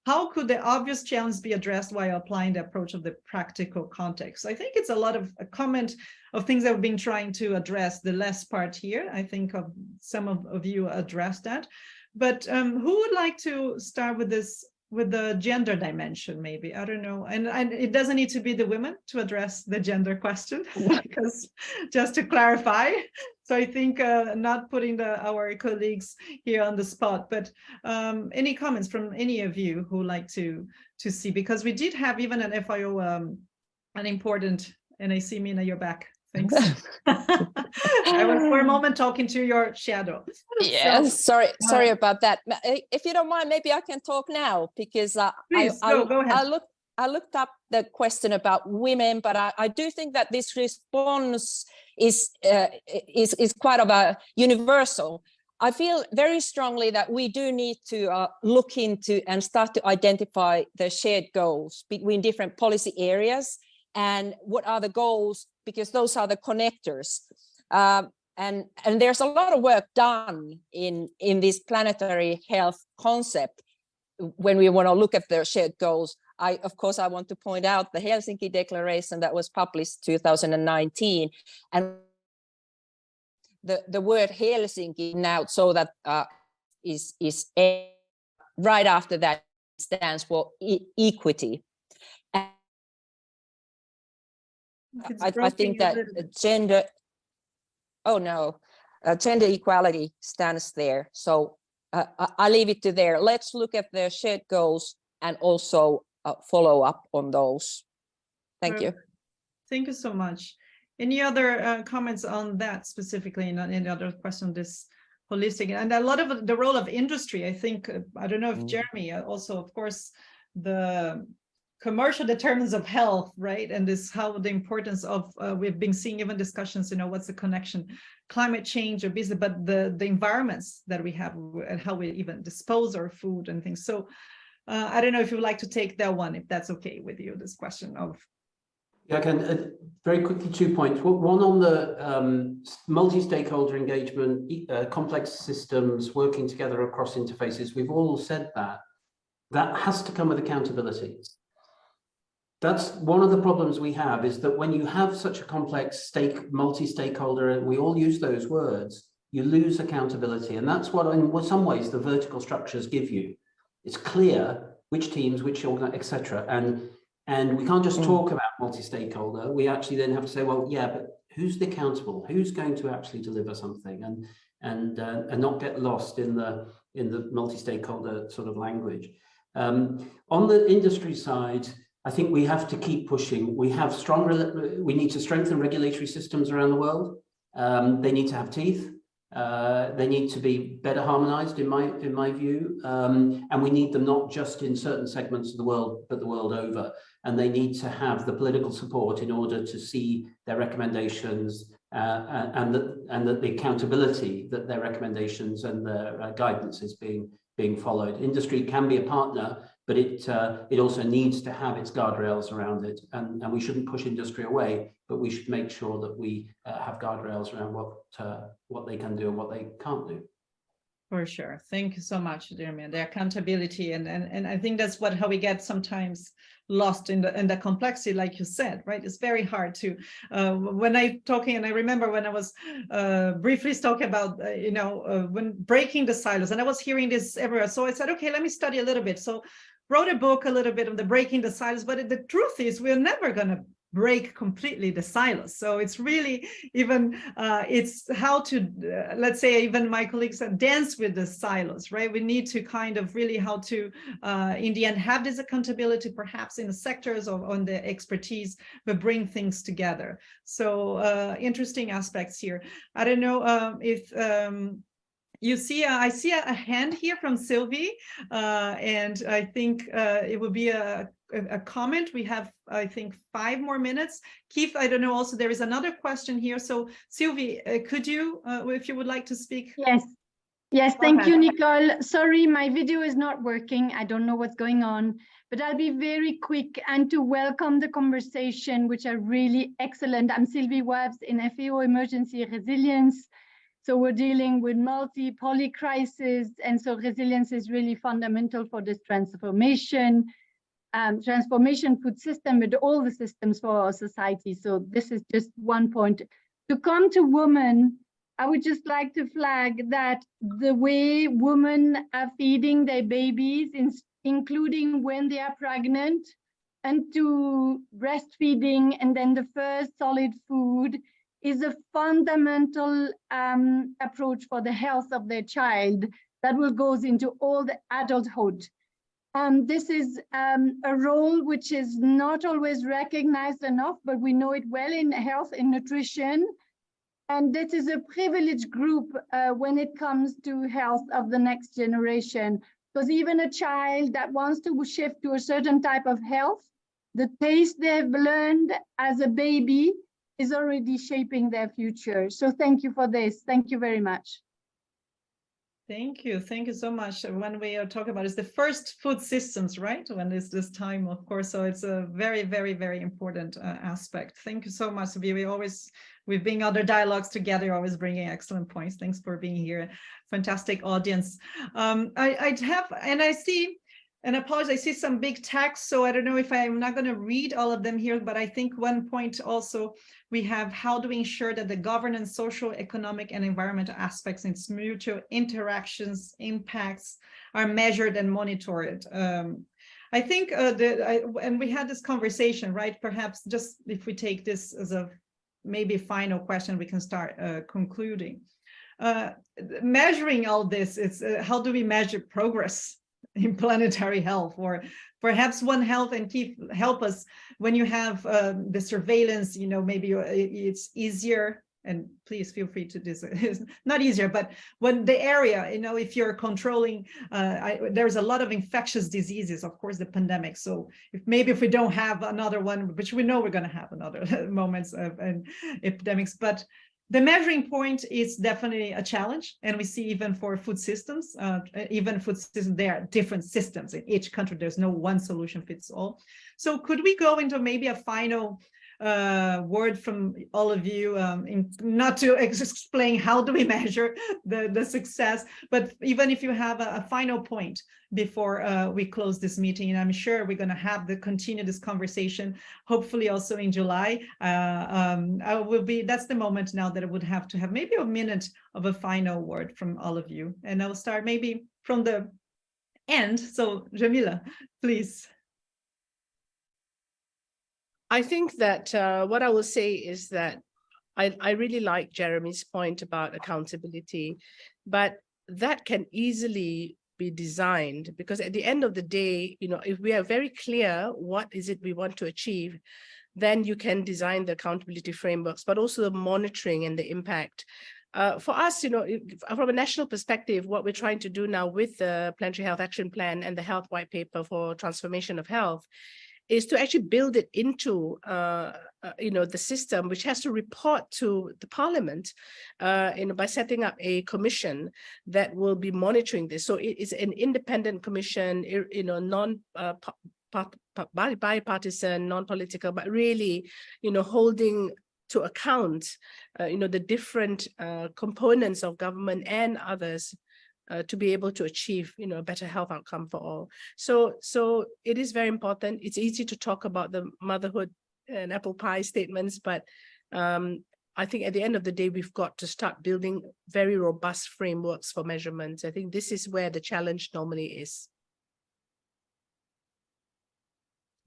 B: How could the obvious challenge be addressed while applying the approach of the practical context? So I think it's a lot of a comment of things that we've been trying to address. The last part here, I think of some of you addressed that. But who would like to start with this? With the gender dimension, maybe, I don't know. And it doesn't need to be the women to address the gender question, because just to clarify. So I think not putting our colleagues here on the spot, but any comments from any of you who like to see, because we did have even an FIO, an important, and I see Minna, you're back. Thanks. I was for a moment talking to your shadow.
E: Yes, so, sorry about that. If you don't mind, maybe I can talk now, because
B: please, go ahead.
E: I looked up the question about women, but I do think that this response is quite of a universal. I feel very strongly that we do need to look into and start to identify the shared goals between different policy areas and what are the goals, because those are the connectors. And there's a lot of work done in this planetary health concept when we want to look at the shared goals. Of course, I want to point out the Helsinki Declaration that was published 2019, and the word Helsinki now, so that is right after that stands for equity. And I think that gender equality stands there. So I leave it to there. Let's look at the shared goals and also follow up on those. Thank you.
B: Thank you so much. Any other comments on that specifically? Any other question? This holistic, and a lot of the role of industry. I think I don't know if Jeremy also, of course, the commercial determinants of health, right? And this how the importance of we've been seeing even discussions. What's the connection, climate change or business, but the environments that we have and how we even dispose our food and things. So I don't know if you would like to take that one, if that's okay with you. This question of.
C: Yeah, I can very quickly 2 points. One on the multi-stakeholder engagement, complex systems working together across interfaces. We've all said that has to come with accountability. That's one of the problems we have, is that when you have such a complex multi-stakeholder, and we all use those words, you lose accountability. And that's what in some ways the vertical structures give you. It's clear which teams, which organ, etc. And we can't just talk about multi-stakeholder. We actually then have to say, well, yeah, but who's accountable? Who's going to actually deliver something, and not get lost in the multi-stakeholder sort of language. On the industry side, I think we have to keep pushing. We need to strengthen regulatory systems around the world. They need to have teeth. They need to be better harmonized, in my view, and we need them not just in certain segments of the world, but the world over. And they need to have the political support in order to see their recommendations and that the accountability that their recommendations and their guidance is being followed. Industry can be a partner, but it also needs to have its guardrails around it, and we shouldn't push industry away, but we should make sure that we have guardrails around what they can do and what they can't do.
B: For sure. Thank you so much, Jeremy. The accountability, and I think that's how we get sometimes lost in the complexity, like you said, right? It's very hard to when I talking, and I remember when I was briefly talking about when breaking the silos, and I was hearing this everywhere. So I said, okay, let me study a little bit. So wrote a book a little bit on the breaking the silos, but the truth is we're never going to break completely the silos. So it's really even it's how to let's say, even my colleagues said, dance with the silos, right? We need to kind of really how to in the end have this accountability, perhaps in the sectors or on the expertise, but bring things together. So interesting aspects here. I don't know if you see, I see a hand here from Sylvie, and I think it would be a comment. We have, I think, 5 more minutes. Keith, I don't know, also there is another question here. So Sylvie, could you, if you would like to speak?
H: Yes, thank you, Nicole. Sorry, my video is not working. I don't know what's going on, but I'll be very quick and to welcome the conversation, which are really excellent. I'm Sylvie Wabbs in FAO Emergency Resilience. So we're dealing with multi-poly crisis, and so resilience is really fundamental for this transformation food system, but all the systems for our society. So this is just one point. To come to women, I would just like to flag that the way women are feeding their babies, including when they are pregnant, and to breastfeeding, and then the first solid food, is a fundamental approach for the health of their child that will goes into all the adulthood. This is a role which is not always recognized enough, but we know it well in health and nutrition. And this is a privileged group when it comes to health of the next generation, because even a child that wants to shift to a certain type of health The taste they've learned as a baby is already shaping their future. So thank you for this. Thank you very much.
B: Thank you so much. When we are talking about, it's the first food systems, right? When it's this time, of course, so it's a very, very, very important aspect. Thank you so much. We've been other dialogues together, always bringing excellent points. Thanks for being here. Fantastic audience. I apologize, I see some big text, so I don't know if I'm not going to read all of them here, but I think one point also we have, how do we ensure that the governance, social, economic, and environmental aspects, its mutual interactions, impacts are measured and monitored. I think, and we had this conversation, right? Perhaps just if we take this as a maybe final question, we can start concluding. Measuring all this, it's how do we measure progress in planetary health, or perhaps One Health and help us when you have the surveillance, maybe it's easier, and please feel free to this, it's not easier, but when the area, if you're controlling, there's a lot of infectious diseases, of course, the pandemic. So if we don't have another one, which we know we're going to have another moments of epidemics, but the measuring point is definitely a challenge, and we see even for food systems, there are different systems in each country. There's no one solution fits all. So could we go into maybe a final word from all of you, not to explain how do we measure the success, but even if you have a final point before we close this meeting, and I'm sure we're going to continue this conversation, hopefully also in July. That's the moment now that I would have to have maybe a minute of a final word from all of you. And I'll start maybe from the end. So Jemilah, please.
F: I think that what I will say is that I really like Jeremy's point about accountability, but that can easily be designed, because at the end of the day, if we are very clear what is it we want to achieve, then you can design the accountability frameworks, but also the monitoring and the impact. For us, from a national perspective, what we're trying to do now with the Planetary Health Action Plan and the Health White Paper for Transformation of Health is to actually build it into the system, which has to report to the Parliament by setting up a commission that will be monitoring this. So it is an independent commission, bipartisan, non-political, but really, holding to account, the different components of government and others to be able to achieve, a better health outcome for all. So it is very important. It's easy to talk about the motherhood and apple pie statements, but I think at the end of the day, we've got to start building very robust frameworks for measurements. I think this is where the challenge normally is.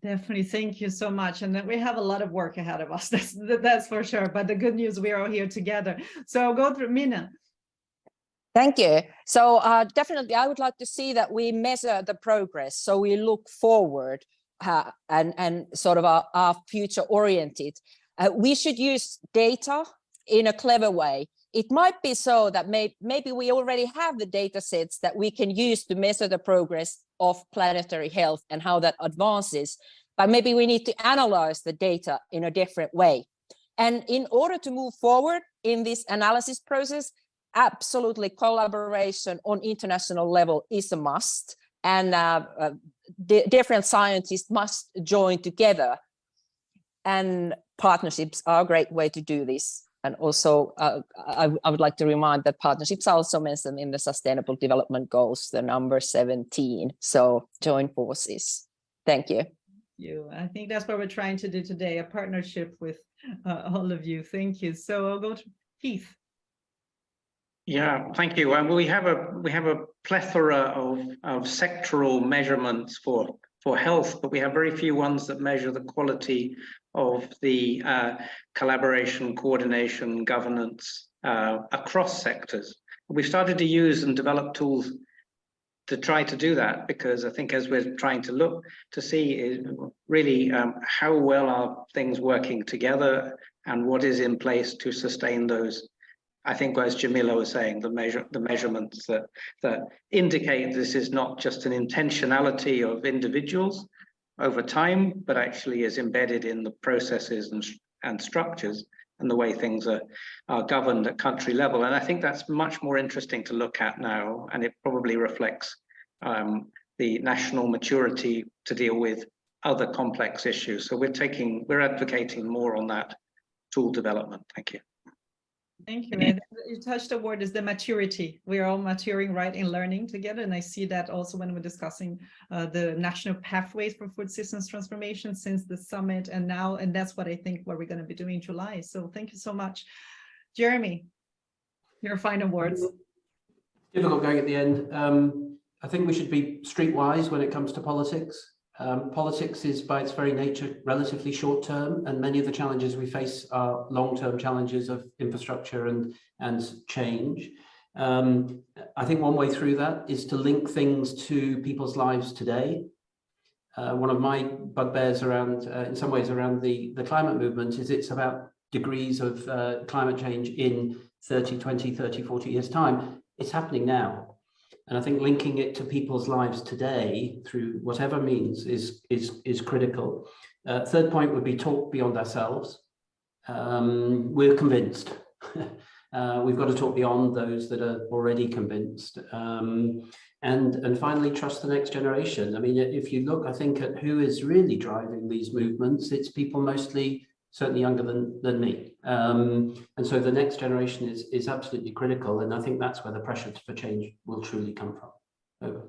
B: Definitely, thank you so much. And we have a lot of work ahead of us, that's for sure. But the good news, we are all here together. So I'll go through Minna.
E: Thank you. So definitely, I would like to see that we measure the progress. So we look forward and sort of are future oriented. We should use data in a clever way. It might be so that maybe we already have the data sets that we can use to measure the progress of planetary health and how that advances, but maybe we need to analyze the data in a different way. And in order to move forward in this analysis process, absolutely collaboration on international level is a must, and different scientists must join together, and partnerships are a great way to do this. And also I would like to remind that partnerships are also mentioned in the Sustainable Development Goals, the number 17. So join forces. Thank you.
B: I think that's what we're trying to do today, a partnership with all of you. Thank you. So I'll go to Keith.
D: Yeah, thank you. We have a plethora of sectoral measurements for health, but we have very few ones that measure the quality of the collaboration, coordination, governance across sectors. We've started to use and develop tools to try to do that, because I think as we're trying to look to see is really how well are things working together and what is in place to sustain those. I think, as Jemilah was saying, the measurements that indicate this is not just an intentionality of individuals, over time, but actually is embedded in the processes and structures and the way things are governed at country level. And I think that's much more interesting to look at now, and it probably reflects the national maturity to deal with other complex issues. So we're advocating more on that tool development. Thank you.
B: Thank you. And you touched the word is the maturity. We are all maturing, right, in learning together. And I see that also when we're discussing the national pathways for food systems transformation since the summit and now, and that's what I think what we're going to be doing in July. So thank you so much. Jeremy, your final words.
C: Difficult going at the end. I think we should be streetwise when it comes to politics. Politics is by its very nature relatively short term, and many of the challenges we face are long-term challenges of infrastructure and change. I think one way through that is to link things to people's lives today. One of my bugbears around, in some ways, around the climate movement is it's about degrees of climate change in 30, 20, 30, 40 years' time. It's happening now. And I think linking it to people's lives today through whatever means is critical. Third point would be talk beyond ourselves. We're convinced. We've got to talk beyond those that are already convinced. And finally, trust the next generation. I mean, if you look, I think, at who is really driving these movements, it's people mostly certainly younger than me. And so the next generation is absolutely critical. And I think that's where the pressure for change will truly come from. Over.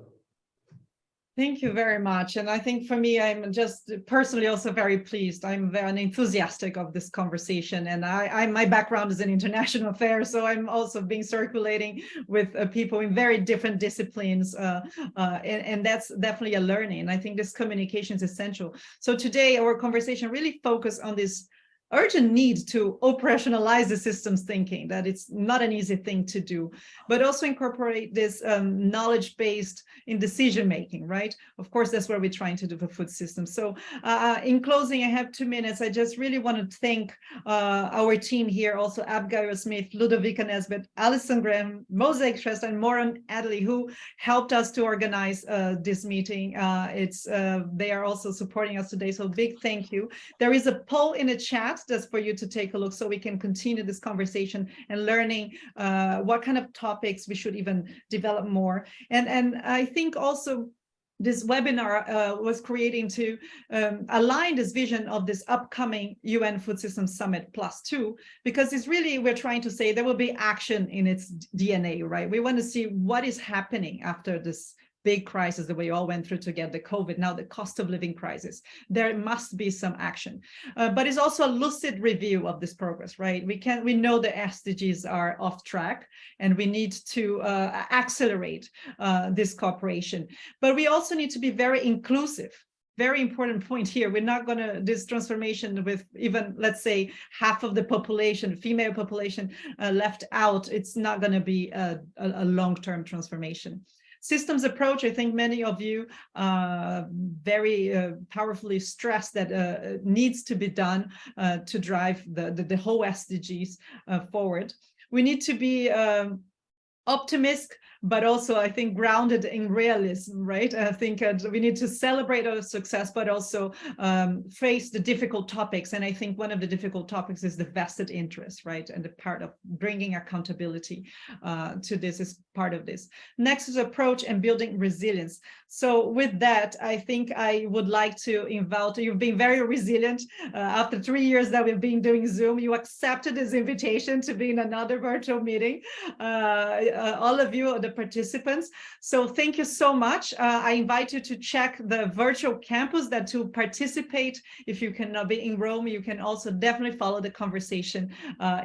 B: Thank you very much. And I think for me, I'm just personally also very pleased. I'm very enthusiastic of this conversation. And my background is in international affairs, so I'm also being circulating with people in very different disciplines. And that's definitely a learning. And I think this communication is essential. So today, our conversation really focused on this urgent need to operationalize the systems thinking, that it's not an easy thing to do, but also incorporate this knowledge-based in decision-making, right? Of course, that's what we're trying to do for food systems. So in closing, I have 2 minutes. I just really want to thank our team here, also Abigail Smith, Ludovica Nesbitt, Alison Graham, Mosaic Trust, and Moran Adley, who helped us to organize this meeting. They are also supporting us today, so big thank you. There is a poll in the chat that's for you to take a look so we can continue this conversation and learning what kind of topics we should even develop more. And I think also this webinar was creating to align this vision of this upcoming UN Food Systems Summit +2, because it's really, we're trying to say there will be action in its DNA, right? We want to see what is happening after this big crisis that we all went through to get the COVID, now the cost of living crisis. There must be some action, but it's also a lucid review of this progress, right? We know the SDGs are off track and we need to accelerate this cooperation, but we also need to be very inclusive. Very important point here. We're not going to, this transformation with even, let's say, half of the population, female population left out, it's not going to be a long-term transformation. Systems approach, I think many of you very powerfully stress that needs to be done to drive the whole SDGs forward. We need to be optimistic, but also I think grounded in realism, right? I think we need to celebrate our success, but also face the difficult topics. And I think one of the difficult topics is the vested interest, right? And the part of bringing accountability to this is part of this. Next is approach and building resilience. So with that, I think I would like to invite, you've been very resilient. After 3 years that we've been doing Zoom, you accepted this invitation to be in another virtual meeting. All of you, the participants. So thank you so much. I invite you to check the virtual campus that to participate. If you cannot be in Rome, you can also definitely follow the conversation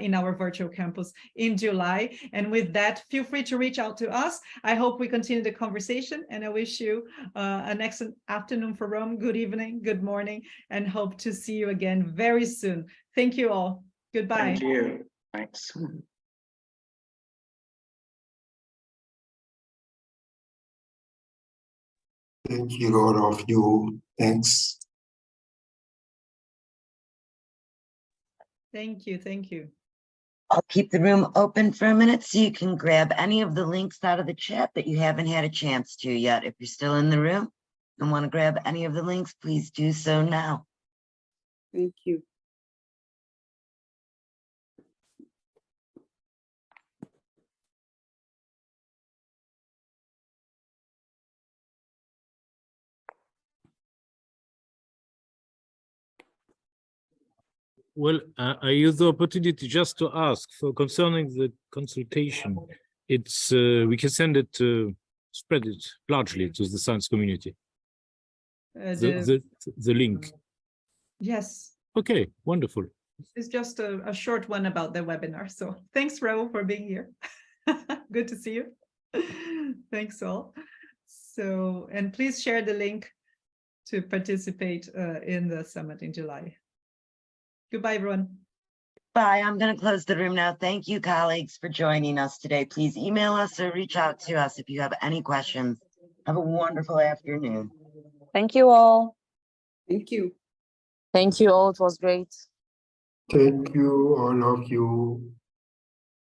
B: in our virtual campus in July. And with that, feel free to reach out to us. I hope we continue the conversation, and I wish you an excellent afternoon for Rome, good evening, good morning, and hope to see you again very soon. Thank you all. Goodbye.
D: Thank you. Thanks.
I: Thank you, all of you. Thanks.
B: Thank you. Thank you.
G: I'll keep the room open for a minute so you can grab any of the links out of the chat that you haven't had a chance to yet if you're still in the room. and want to grab any of the links, please do so now.
J: Thank you.
K: Well, I use the opportunity just to ask for concerning the consultation. It's we can send it spread it largely to the science community. The link.
B: Yes,
K: Okay, wonderful.
B: it's just a short one about the webinar. So thanks, Ro, for being here. Good to see you. Thanks all. So, and please share the link to participate in the summit in July. Goodbye, everyone.
G: Bye. I'm going to close the room now. Thank you, colleagues, for joining us today. Please email us or reach out to us if you have any questions. Have a wonderful afternoon.
E: Thank you all.
J: Thank you.
E: Thank you all. It was great.
I: Thank you, all of you.